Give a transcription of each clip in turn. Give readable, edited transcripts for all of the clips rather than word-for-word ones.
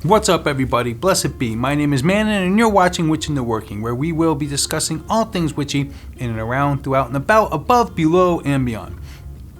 What's up everybody, blessed be, my name is Mannun and you're watching Witch in the Working, where we will be discussing all things witchy in and around, throughout and about, above, below, and beyond.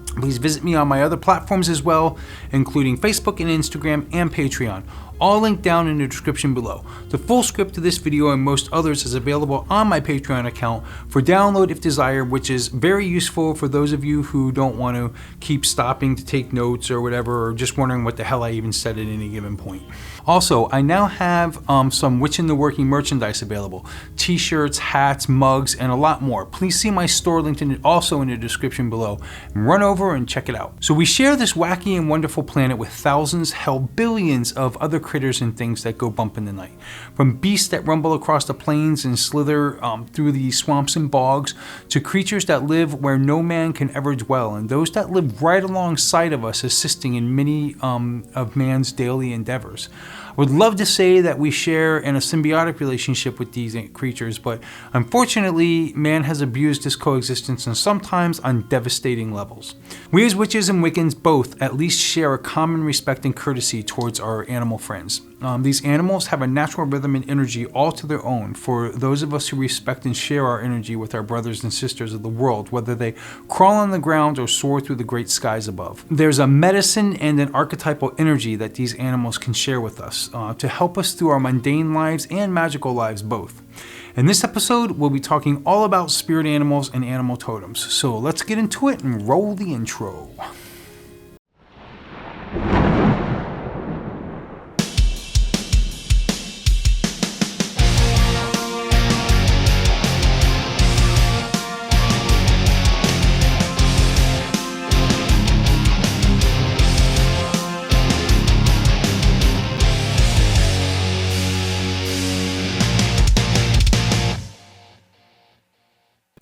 Please visit me on my other platforms as well, including Facebook and Instagram and Patreon, all linked down in the description below. The full script to this video and most others is available on my Patreon account for download if desired, which is very useful for those of you who don't want to keep stopping to take notes or whatever, or just wondering what the hell I even said at any given point. Also, I now have some Witch in the Working merchandise available. T-shirts, hats, mugs, and a lot more. Please see my store linked also in the description below. And run over and check it out. So we share this wacky and wonderful planet with thousands, hell billions of other critters and things that go bump in the night. From beasts that rumble across the plains and slither through the swamps and bogs, to creatures that live where no man can ever dwell, and those that live right alongside of us, assisting in many of man's daily endeavors. I would love to say that we share in a symbiotic relationship with these creatures, but unfortunately, man has abused this coexistence and sometimes on devastating levels. We as witches and Wiccans both at least share a common respect and courtesy towards our animal friends. These animals have a natural rhythm and energy all to their own for those of us who respect and share our energy with our brothers and sisters of the world, whether they crawl on the ground or soar through the great skies above. There's a medicine and an archetypal energy that these animals can share with us to help us through our mundane lives and magical lives both. In this episode, we'll be talking all about spirit animals and animal totems. So let's get into it and roll the intro.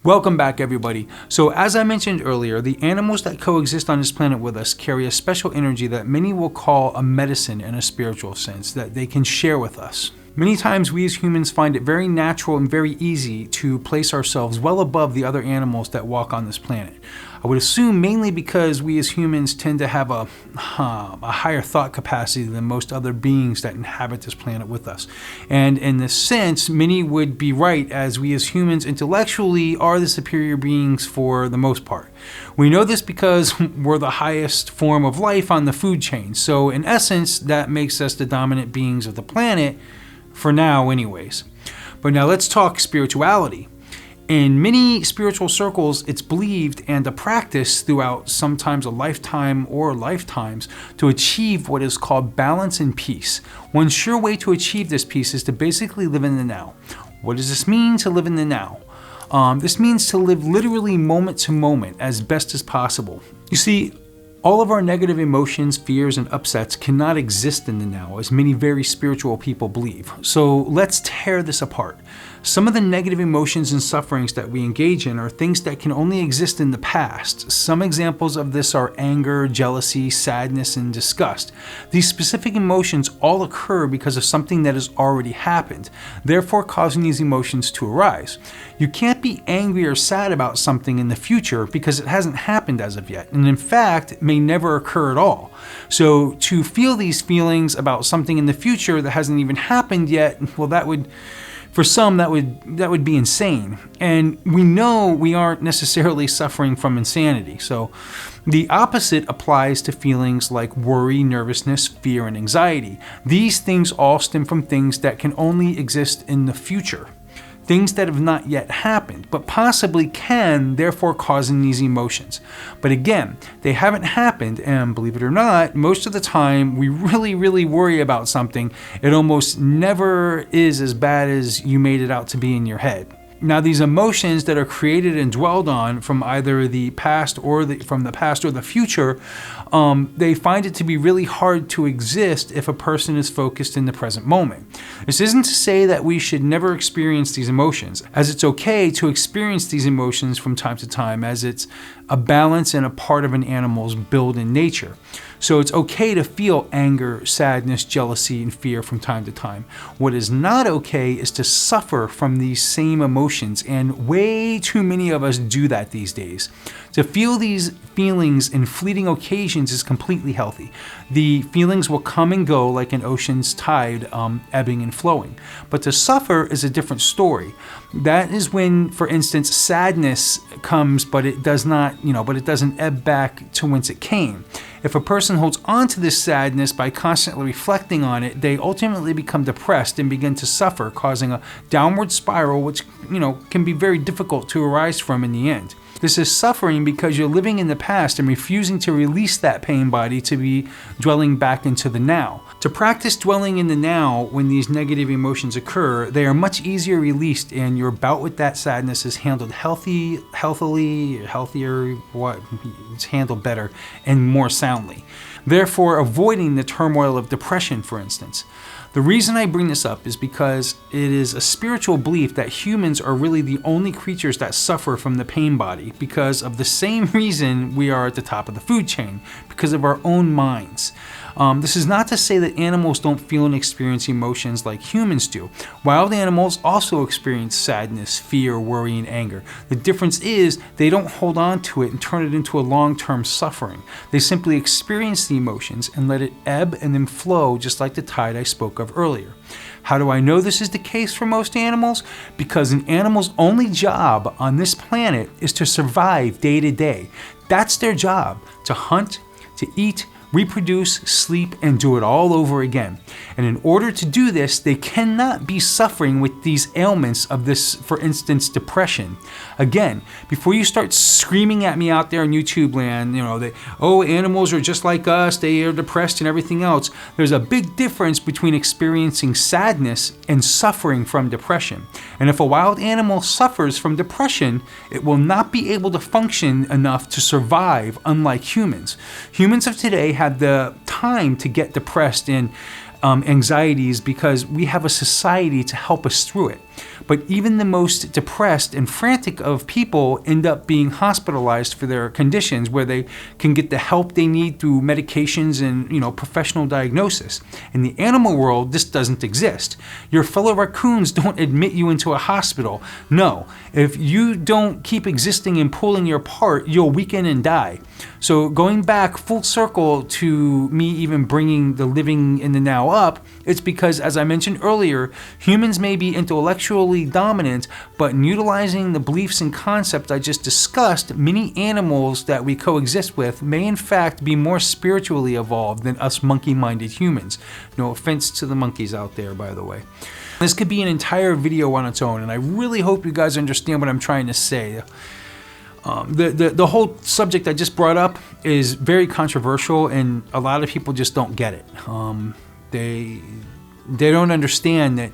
Welcome back everybody. So as I mentioned earlier, the animals that coexist on this planet with us carry a special energy that many will call a medicine in a spiritual sense that they can share with us. Many times we as humans find it very natural and very easy to place ourselves well above the other animals that walk on this planet. I would assume mainly because we as humans tend to have a higher thought capacity than most other beings that inhabit this planet with us. And in this sense, many would be right, as we as humans intellectually are the superior beings for the most part. We know this because we're the highest form of life on the food chain. So in essence, that makes us the dominant beings of the planet, for now anyways. But now let's talk spirituality. In many spiritual circles, it's believed and a practice throughout sometimes a lifetime or lifetimes to achieve what is called balance and peace. One sure way to achieve this peace is to basically live in the now. What does this mean, to live in the now? This means to live literally moment to moment as best as possible. You see, all of our negative emotions, fears, and upsets cannot exist in the now, as many very spiritual people believe. So let's tear this apart. Some of the negative emotions and sufferings that we engage in are things that can only exist in the past. Some examples of this are anger, jealousy, sadness, and disgust. These specific emotions all occur because of something that has already happened, therefore causing these emotions to arise. You can't be angry or sad about something in the future because it hasn't happened as of yet, and in fact, may never occur at all. So to feel these feelings about something in the future that hasn't even happened yet, well, for some, that would be insane. And we know we aren't necessarily suffering from insanity. So the opposite applies to feelings like worry, nervousness, fear, and anxiety. These things all stem from things that can only exist in the future. Things that have not yet happened, but possibly can, therefore causing these emotions. But again, they haven't happened, and believe it or not, most of the time we really worry about something. It almost never is as bad as you made it out to be in your head. Now, these emotions that are created and dwelled on from either the past or the future, they find it to be really hard to exist if a person is focused in the present moment. This isn't to say that we should never experience these emotions, as it's okay to experience these emotions from time to time, as it's a balance and a part of an animal's build in nature. So it's okay to feel anger, sadness, jealousy, and fear from time to time. What is not okay is to suffer from these same emotions, and way too many of us do that these days. To feel these feelings in fleeting occasions is completely healthy. The feelings will come and go like an ocean's tide, ebbing and flowing. But to suffer is a different story. That is when, for instance, sadness comes, but it does not, but it doesn't ebb back to whence it came. If a person holds on to this sadness by constantly reflecting on it, they ultimately become depressed and begin to suffer, causing a downward spiral, which, can be very difficult to arise from in the end. This is suffering because you're living in the past and refusing to release that pain body to be dwelling back into the now. To practice dwelling in the now when these negative emotions occur, they are much easier released, and your bout with that sadness is handled healthier, it's handled better and more soundly. Therefore, avoiding the turmoil of depression, for instance. The reason I bring this up is because it is a spiritual belief that humans are really the only creatures that suffer from the pain body, because of the same reason we are at the top of the food chain, because of our own minds. This is not to say that animals don't feel and experience emotions like humans do. Wild animals also experience sadness, fear, worry, and anger. The difference is they don't hold on to it and turn it into a long-term suffering. They simply experience the emotions and let it ebb and then flow, just like the tide I spoke of earlier. How do I know this is the case for most animals? Because an animal's only job on this planet is to survive day to day. That's their job, to hunt, to eat, reproduce, sleep, and do it all over again. And in order to do this, they cannot be suffering with these ailments of this, for instance, depression. Again, before you start screaming at me out there in YouTube land, animals are just like us, they are depressed and everything else, there's a big difference between experiencing sadness and suffering from depression. And if a wild animal suffers from depression, it will not be able to function enough to survive, unlike humans. Humans of today have the time to get depressed and anxieties because we have a society to help us through it. But even the most depressed and frantic of people end up being hospitalized for their conditions, where they can get the help they need through medications and professional diagnosis. In the animal world, this doesn't exist. Your fellow raccoons don't admit you into a hospital. No, if you don't keep existing and pulling your part, you'll weaken and die. So going back full circle to me even bringing the living in the now up, it's because, as I mentioned earlier, humans may be intellectually dominant, but in utilizing the beliefs and concepts I just discussed, many animals that we coexist with may in fact be more spiritually evolved than us monkey-minded humans. No offense to the monkeys out there, by the way. This could be an entire video on its own, and I really hope you guys understand what I'm trying to say. The whole subject I just brought up is very controversial, and a lot of people just don't get it. They don't understand that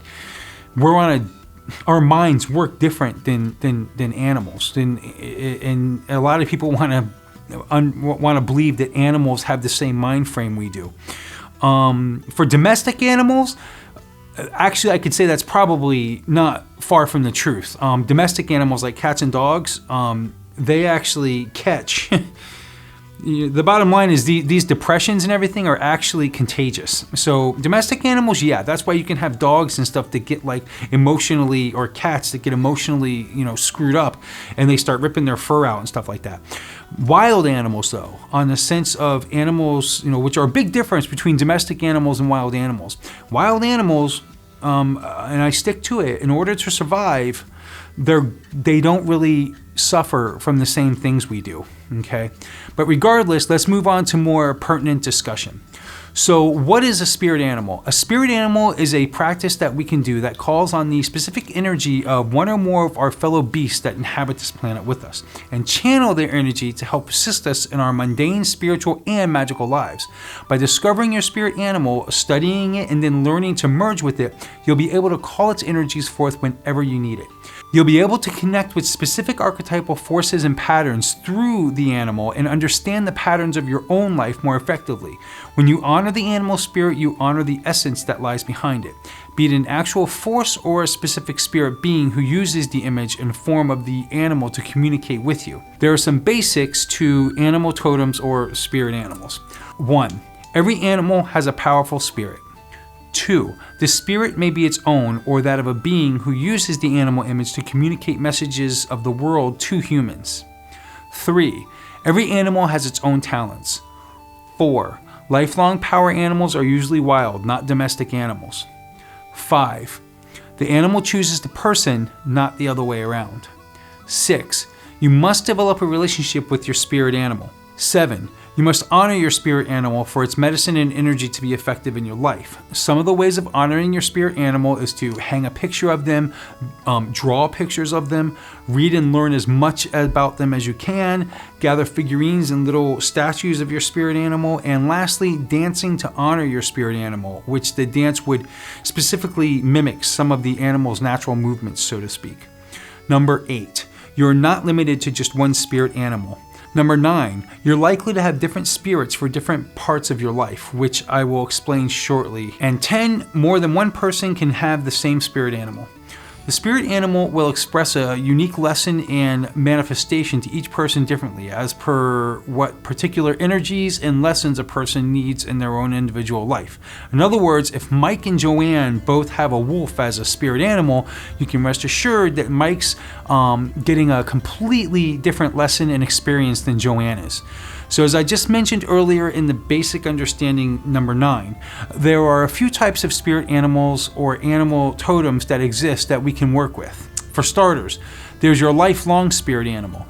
our minds work different than animals, and a lot of people want to believe that animals have the same mind frame we do. For domestic animals, actually, I could say that's probably not far from the truth. Domestic animals like cats and dogs, they actually catch. The bottom line is these depressions and everything are actually contagious. So domestic animals, yeah, that's why you can have dogs and stuff that get emotionally, or cats that get emotionally, screwed up, and they start ripping their fur out and stuff like that. Wild animals, though, on the sense of animals, which are a big difference between domestic animals and wild animals. Wild animals, and I stick to it, in order to survive, they don't really suffer from the same things we do, okay? But regardless, let's move on to more pertinent discussion. So what is a spirit animal? A spirit animal is a practice that we can do that calls on the specific energy of one or more of our fellow beasts that inhabit this planet with us, and channel their energy to help assist us in our mundane, spiritual, and magical lives. By discovering your spirit animal, studying it, and then learning to merge with it, you'll be able to call its energies forth whenever you need it. You'll be able to connect with specific archetypal forces and patterns through the animal and understand the patterns of your own life more effectively. When you honor the animal spirit, you honor the essence that lies behind it, be it an actual force or a specific spirit being who uses the image and form of the animal to communicate with you. There are some basics to animal totems or spirit animals. 1. Every animal has a powerful spirit. 2. The spirit may be its own or that of a being who uses the animal image to communicate messages of the world to humans. 3. Every animal has its own talents. 4. Lifelong power animals are usually wild, not domestic animals. 5. The animal chooses the person, not the other way around. 6. You must develop a relationship with your spirit animal. 7. You must honor your spirit animal for its medicine and energy to be effective in your life. Some of the ways of honoring your spirit animal is to hang a picture of them, draw pictures of them, read and learn as much about them as you can, gather figurines and little statues of your spirit animal, and lastly, dancing to honor your spirit animal, which the dance would specifically mimic some of the animal's natural movements, so to speak. Number 8. You're not limited to just one spirit animal. Number 9, you're likely to have different spirits for different parts of your life, which I will explain shortly. And 10, more than one person can have the same spirit animal. The spirit animal will express a unique lesson and manifestation to each person differently, as per what particular energies and lessons a person needs in their own individual life. In other words, if Mike and Joanne both have a wolf as a spirit animal, you can rest assured that Mike's getting a completely different lesson and experience than Joanne is. So as I just mentioned earlier in the basic understanding number 9, there are a few types of spirit animals or animal totems that exist that we can work with. For starters, there's your lifelong spirit animal.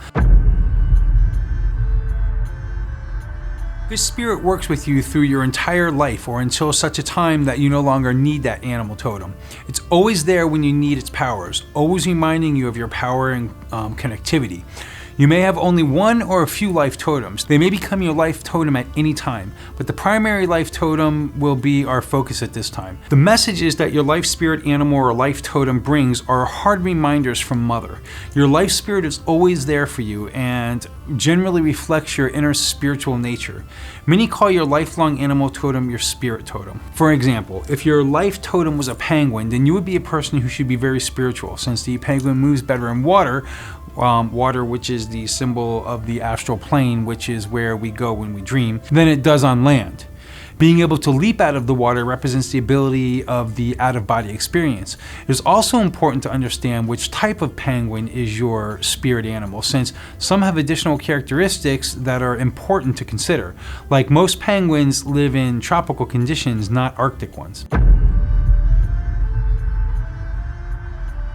This spirit works with you through your entire life or until such a time that you no longer need that animal totem. It's always there when you need its powers, always reminding you of your power and connectivity. You may have only one or a few life totems. They may become your life totem at any time, but the primary life totem will be our focus at this time. The messages that your life spirit animal or life totem brings are hard reminders from Mother. Your life spirit is always there for you and generally reflects your inner spiritual nature. Many call your lifelong animal totem your spirit totem. For example, if your life totem was a penguin, then you would be a person who should be very spiritual, since the penguin moves better in water, which is the symbol of the astral plane, which is where we go when we dream, than it does on land. Being able to leap out of the water represents the ability of the out-of-body experience. It is also important to understand which type of penguin is your spirit animal, since some have additional characteristics that are important to consider. Like most penguins live in tropical conditions, not Arctic ones.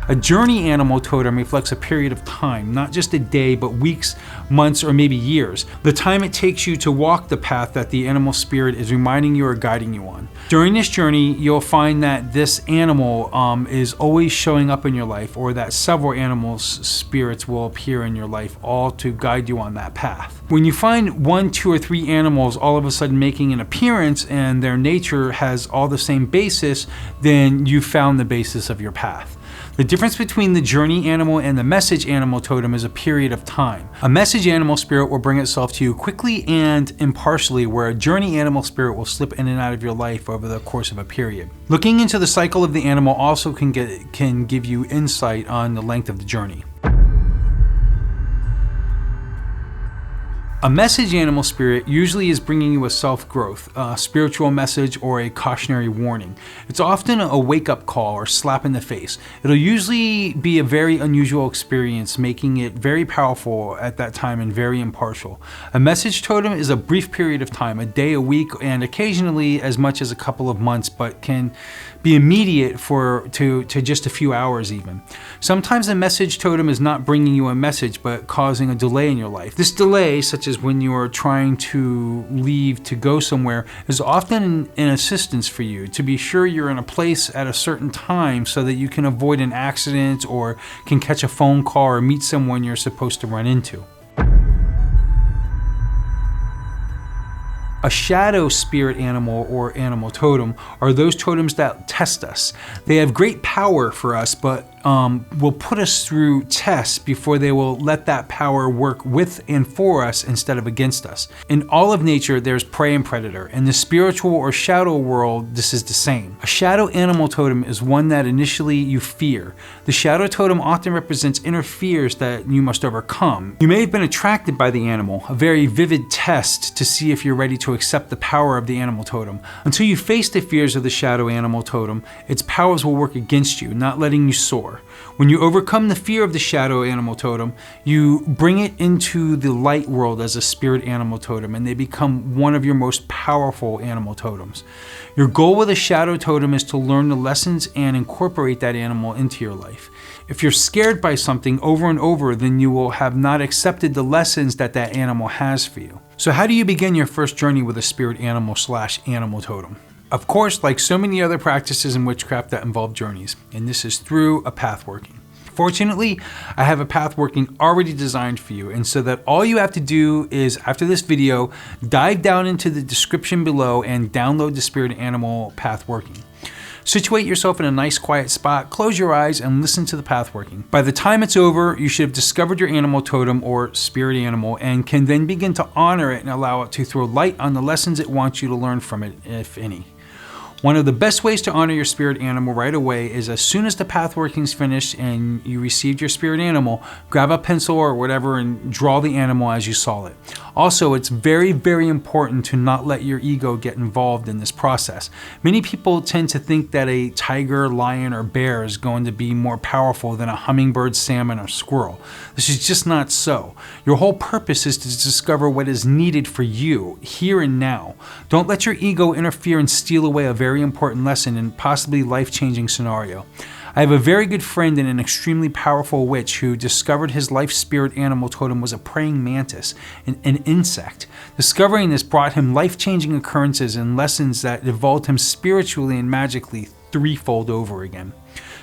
A journey animal totem reflects a period of time, not just a day, but weeks, months, or maybe years. The time it takes you to walk the path that the animal spirit is reminding you or guiding you on. During this journey, you'll find that this animal is always showing up in your life, or that several animals' spirits will appear in your life, all to guide you on that path. When you find 1, 2, or 3 animals all of a sudden making an appearance and their nature has all the same basis, then you've found the basis of your path. The difference between the journey animal and the message animal totem is a period of time. A message animal spirit will bring itself to you quickly and impartially, where a journey animal spirit will slip in and out of your life over the course of a period. Looking into the cycle of the animal also can give you insight on the length of the journey. A message animal spirit usually is bringing you a self-growth, a spiritual message, or a cautionary warning. It's often a wake-up call or slap in the face. It'll usually be a very unusual experience, making it very powerful at that time and very impartial. A message totem is a brief period of time, a day, a week, and occasionally as much as a couple of months, but can be immediate to just a few hours even. Sometimes a message totem is not bringing you a message, but causing a delay in your life. This delay, such as when you are trying to leave to go somewhere, is often an assistance for you to be sure you're in a place at a certain time so that you can avoid an accident or can catch a phone call or meet someone you're supposed to run into. A shadow spirit animal or animal totem are those totems that test us. They have great power for us, but will put us through tests before they will let that power work with and for us instead of against us. In all of nature, there's prey and predator. In the spiritual or shadow world, this is the same. A shadow animal totem is one that initially you fear. The shadow totem often represents inner fears that you must overcome. You may have been attracted by the animal, a very vivid test to see if you're ready to accept the power of the animal totem. Until you face the fears of the shadow animal totem, its powers will work against you, not letting you soar. When you overcome the fear of the shadow animal totem, you bring it into the light world as a spirit animal totem, and they become one of your most powerful animal totems. Your goal with a shadow totem is to learn the lessons and incorporate that animal into your life. If you're scared by something over and over, then you will have not accepted the lessons that that animal has for you. So how do you begin your first journey with a spirit animal/animal totem? Of course, like so many other practices in witchcraft that involve journeys, and this is through a path working. Fortunately, I have a path working already designed for you, and so that all you have to do is, after this video, dive down into the description below and download the spirit animal path working. Situate yourself in a nice quiet spot, close your eyes, and listen to the path working. By the time it's over, you should have discovered your animal totem or spirit animal and can then begin to honor it and allow it to throw light on the lessons it wants you to learn from it, if any. One of the best ways to honor your spirit animal right away is as soon as the path working is finished and you received your spirit animal, grab a pencil or whatever and draw the animal as you saw it. Also, it's very, very important to not let your ego get involved in this process. Many people tend to think that a tiger, lion, or bear is going to be more powerful than a hummingbird, salmon, or squirrel. This is just not so. Your whole purpose is to discover what is needed for you, here and now. Don't let your ego interfere and steal away a very important lesson and possibly life-changing scenario. I have a very good friend and an extremely powerful witch who discovered his life spirit animal totem was a praying mantis, an insect. Discovering this brought him life-changing occurrences and lessons that evolved him spiritually and magically threefold over again.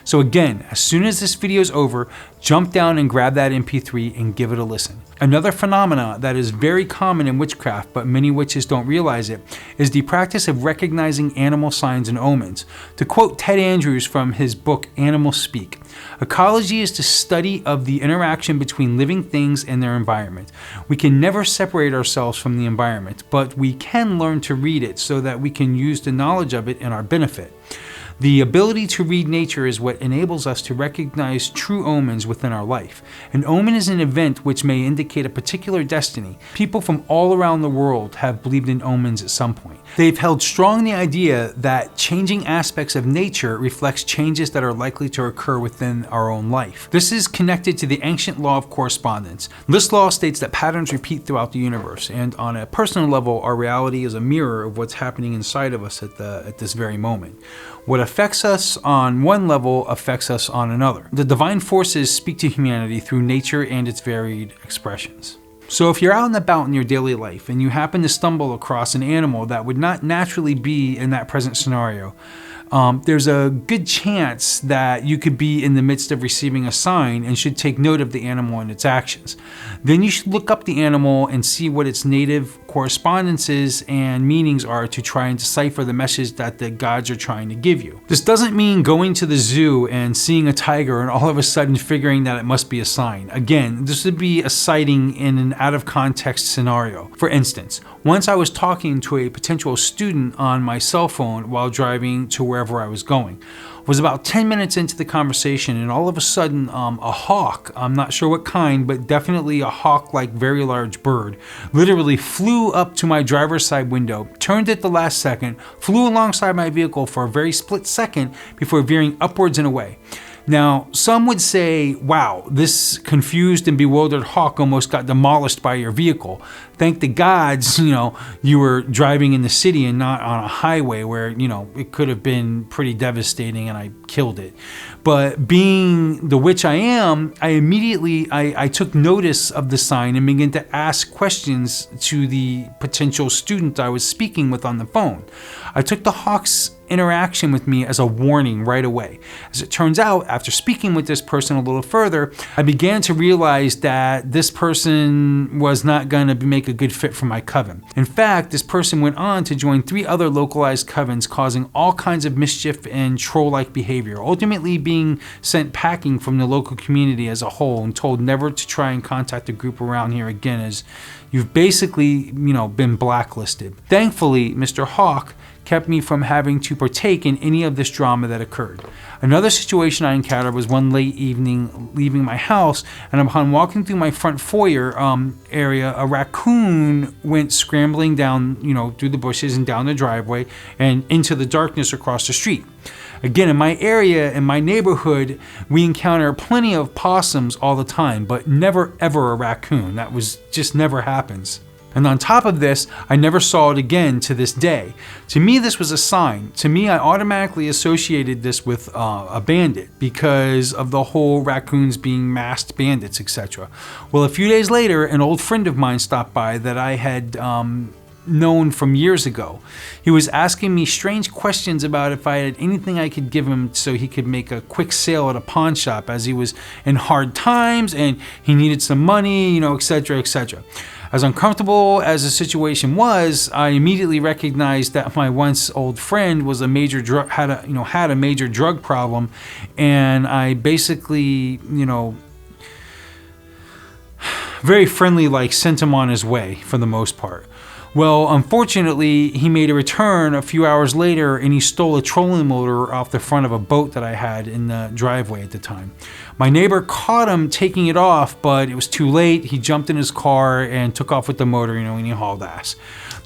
So again, as soon as this video is over, jump down and grab that MP3 and give it a listen. Another phenomena that is very common in witchcraft, but many witches don't realize it, is the practice of recognizing animal signs and omens. To quote Ted Andrews from his book Animal Speak, ecology is the study of the interaction between living things and their environment. We can never separate ourselves from the environment, but we can learn to read it so that we can use the knowledge of it in our benefit. The ability to read nature is what enables us to recognize true omens within our life. An omen is an event which may indicate a particular destiny. People from all around the world have believed in omens at some point. They've held strong the idea that changing aspects of nature reflects changes that are likely to occur within our own life. This is connected to the ancient law of correspondence. This law states that patterns repeat throughout the universe, and on a personal level, our reality is a mirror of what's happening inside of us at this very moment. What affects us on one level affects us on another. The divine forces speak to humanity through nature and its varied expressions. So if you're out and about in your daily life and you happen to stumble across an animal that would not naturally be in that present scenario, there's a good chance that you could be in the midst of receiving a sign and should take note of the animal and its actions. Then you should look up the animal and see what its native correspondences and meanings are to try and decipher the message that the gods are trying to give you. This doesn't mean going to the zoo and seeing a tiger and all of a sudden figuring that it must be a sign. Again, this would be a sighting in an out of context scenario. For instance, once I was talking to a potential student on my cell phone while driving to wherever I was going. I was about 10 minutes into the conversation and all of a sudden a hawk, I'm not sure what kind, but definitely a hawk-like very large bird, literally flew up to my driver's side window, turned at the last second, flew alongside my vehicle for a very split second before veering upwards and away. Now, some would say, wow, this confused and bewildered hawk almost got demolished by your vehicle. Thank the gods, you were driving in the city and not on a highway where, it could have been pretty devastating and I killed it. But being the witch I am, I immediately took notice of the sign and began to ask questions to the potential student I was speaking with on the phone. I took the hawk's interaction with me as a warning right away. As it turns out, after speaking with this person a little further, I began to realize that this person was not going to make a good fit for my coven. In fact, this person went on to join 3 other localized covens, causing all kinds of mischief and troll-like behavior, ultimately being sent packing from the local community as a whole and told never to try and contact a group around here again, as you've basically, been blacklisted. Thankfully, Mr. Hawk kept me from having to partake in any of this drama that occurred. Another situation I encountered was one late evening leaving my house, and upon walking through my front foyer area, a raccoon went scrambling down, through the bushes and down the driveway and into the darkness across the street. Again, in my area, in my neighborhood, we encounter plenty of possums all the time, but never ever a raccoon. That just never happens. And on top of this, I never saw it again to this day. To me, this was a sign. To me, I automatically associated this with a bandit because of the whole raccoons being masked bandits, etc. Well, a few days later, an old friend of mine stopped by that I had known from years ago. He was asking me strange questions about if I had anything I could give him so he could make a quick sale at a pawn shop, as he was in hard times and he needed some money, etc., etc. As uncomfortable as the situation was, I immediately recognized that my once old friend was had a major drug problem, and I basically, very friendly sent him on his way for the most part. Well, unfortunately, he made a return a few hours later and he stole a trolling motor off the front of a boat that I had in the driveway at the time. My neighbor caught him taking it off, but it was too late. He jumped in his car and took off with the motor, and he hauled ass.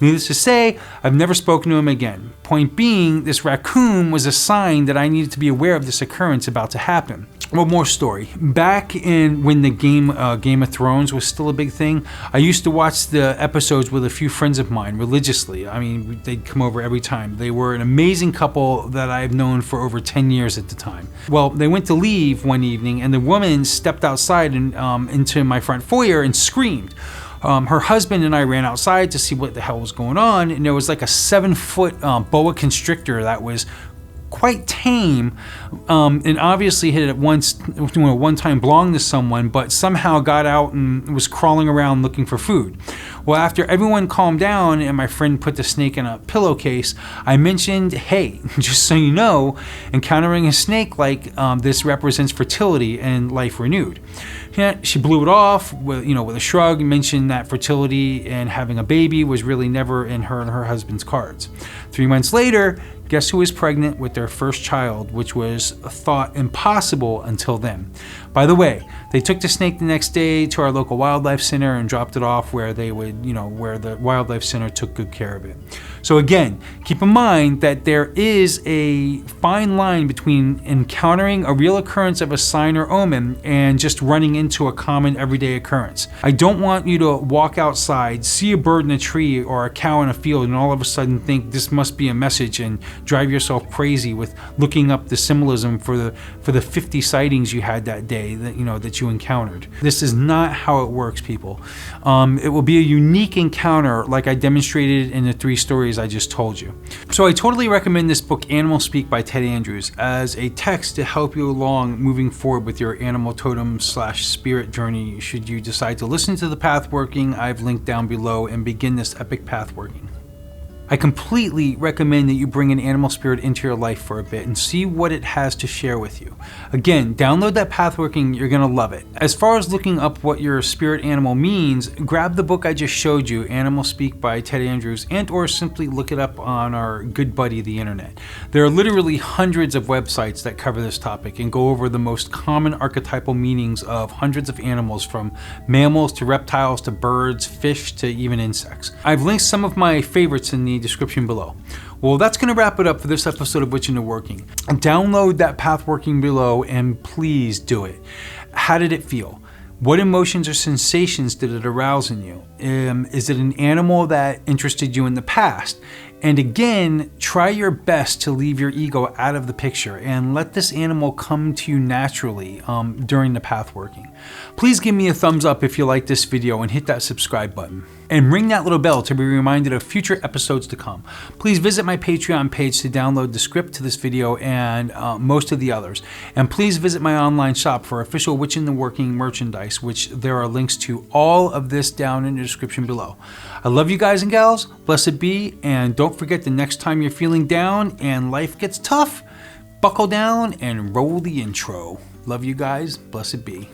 Needless to say, I've never spoken to him again. Point being, this raccoon was a sign that I needed to be aware of this occurrence about to happen. One more story. Back when the Game of Thrones was still a big thing, I used to watch the episodes with a few friends of mine religiously. I mean, they'd come over every time. They were an amazing couple that I've known for over 10 years at the time. Well, they went to leave one evening and the woman stepped outside and into my front foyer and screamed. Her husband and I ran outside to see what the hell was going on, and there was like a 7-foot boa constrictor that was quite tame, and obviously had at one time belonged to someone, but somehow got out and was crawling around looking for food. Well, after everyone calmed down and my friend put the snake in a pillowcase, I mentioned, hey, just so you know, encountering a snake like this represents fertility and life renewed. Yeah, she blew it off with a shrug, mentioned that fertility and having a baby was really never in her and her husband's cards. 3 months later, guess who was pregnant with their first child, which was thought impossible until then. By the way, they took the snake the next day to our local wildlife center and dropped it off where they would, where the wildlife center took good care of it. So again, keep in mind that there is a fine line between encountering a real occurrence of a sign or omen and just running into a common everyday occurrence. I don't want you to walk outside, see a bird in a tree or a cow in a field, and all of a sudden think this must be a message and drive yourself crazy with looking up the symbolism for the 50 sightings you had that day that you encountered. This is not how it works, people. It will be a unique encounter like I demonstrated in the 3 stories I just told you. So I totally recommend this book, Animal Speak by Ted Andrews, as a text to help you along moving forward with your animal totem / spirit journey should you decide to listen to the path working I've linked down below and begin this epic path working. I completely recommend that you bring an animal spirit into your life for a bit and see what it has to share with you. Again, download that Pathworking, you're gonna love it. As far as looking up what your spirit animal means, grab the book I just showed you, Animal Speak by Ted Andrews, and or simply look it up on our good buddy, the internet. There are literally hundreds of websites that cover this topic and go over the most common archetypal meanings of hundreds of animals, from mammals to reptiles to birds, fish to even insects. I've linked some of my favorites in the description below. Well, that's going to wrap it up for this episode of Witch Into Working. Download that Pathworking below and please do it. How did it feel? What emotions or sensations did it arouse in you? Is it an animal that interested you in the past? And again, try your best to leave your ego out of the picture and let this animal come to you naturally during the pathworking. Please give me a thumbs up if you like this video and hit that subscribe button. and ring that little bell to be reminded of future episodes to come. Please visit my Patreon page to download the script to this video and most of the others. And please visit my online shop for official Witch in the Working merchandise, which there are links to all of this down in the description below. I love you guys and gals, blessed be, and don't forget the next time you're feeling down and life gets tough, buckle down and roll the intro. Love you guys, blessed be.